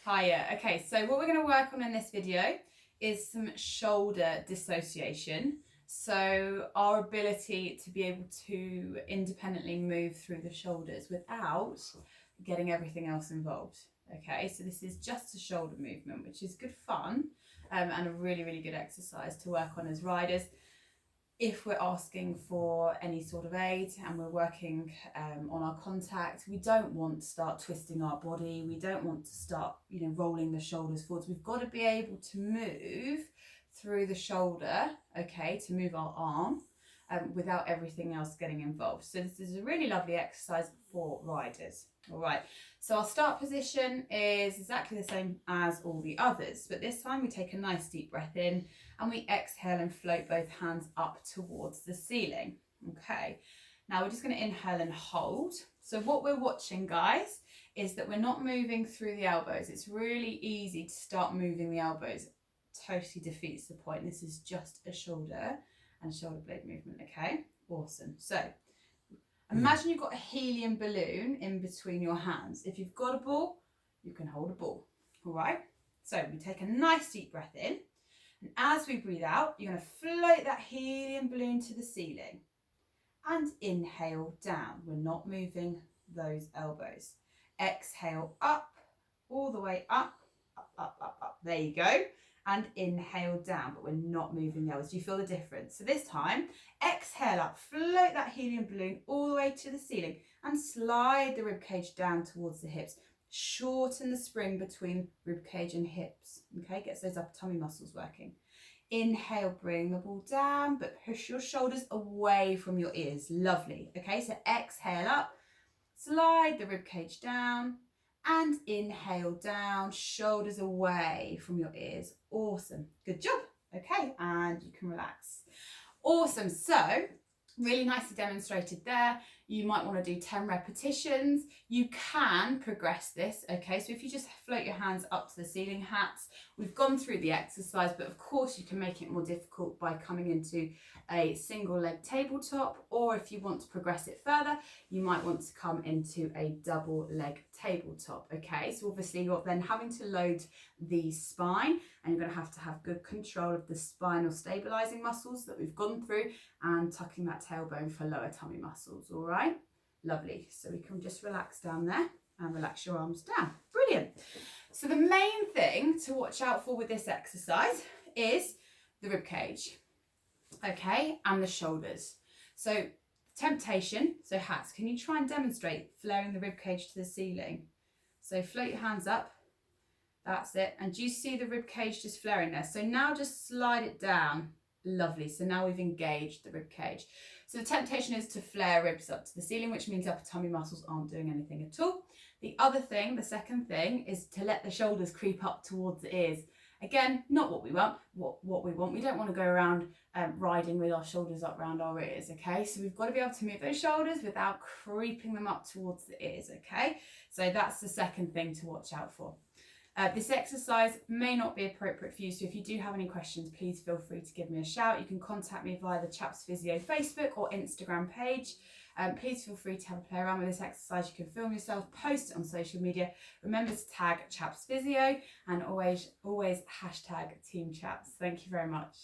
Hiya. Okay, so what we're going to work on in this video is some shoulder dissociation. So our ability to be able to independently move through the shoulders without getting everything else involved. Okay, so this is just a shoulder movement, which is good fun and a really, really good exercise to work on as riders. If we're asking for any sort of aid and we're working on our contact, we don't want to start twisting our body. We don't want to start, rolling the shoulders forwards. We've got to be able to move through the shoulder, okay, to move our arm without everything else getting involved. So this is a really lovely exercise for riders. All right, so our start position is exactly the same as all the others, but this time we take a nice deep breath in and we exhale and float both hands up towards the ceiling. Okay, now we're just going to inhale and hold. So what we're watching, guys, is that we're not moving through the elbows. It's really easy to start moving the elbows. Totally defeats the point. This is just a shoulder and shoulder blade movement. Okay, awesome. So imagine you've got a helium balloon in between your hands. If you've got a ball, you can hold a ball. All right, so we take a nice deep breath in, and as we breathe out, you're going to float that helium balloon to the ceiling and inhale down. We're not moving those elbows. Exhale up, all the way up, up, up, up, up. There you go. And inhale down, but we're not moving the elbows. Do you feel the difference? So this time, exhale up, float that helium balloon all the way to the ceiling and slide the rib cage down towards the hips. Shorten the spring between rib cage and hips. Okay, gets those upper tummy muscles working. Inhale, bring the ball down, but push your shoulders away from your ears. Lovely. Okay, so exhale up, slide the rib cage down, and inhale down, shoulders away from your ears. Awesome. Good job. Okay, and you can relax. Awesome. So really nicely demonstrated there. You might want to do 10 repetitions. You can progress this, okay? So if you just float your hands up to the ceiling hats, we've gone through the exercise, but of course you can make it more difficult by coming into a single leg tabletop, or if you want to progress it further, you might want to come into a double leg tabletop, okay? So obviously you're then having to load the spine, and you're going to have good control of the spinal stabilizing muscles that we've gone through and tucking that tailbone for lower tummy muscles. All right, lovely. So we can just relax down there and relax your arms down. Brilliant. So the main thing to watch out for with this exercise is the rib cage, okay, and the shoulders. So temptation, so hats, can you try and demonstrate flaring the rib cage to the ceiling? So float your hands up. That's it. And do you see the rib cage just flaring there? So now just slide it down. Lovely. So now we've engaged the rib cage. So the temptation is to flare ribs up to the ceiling, which means upper tummy muscles aren't doing anything at all. The other thing, the second thing, is to let the shoulders creep up towards the ears. Again, not what we want. What we want. We don't want to go around riding with our shoulders up around our ears, okay? So we've got to be able to move those shoulders without creeping them up towards the ears, okay? So that's the second thing to watch out for. This exercise may not be appropriate for you, so if you do have any questions, please feel free to give me a shout. You can contact me via the Chaps Physio Facebook or Instagram page. Please feel free to have a play around with this exercise. You can film yourself, post it on social media. Remember to tag Chaps Physio and always hashtag Team Chaps. Thank you very much.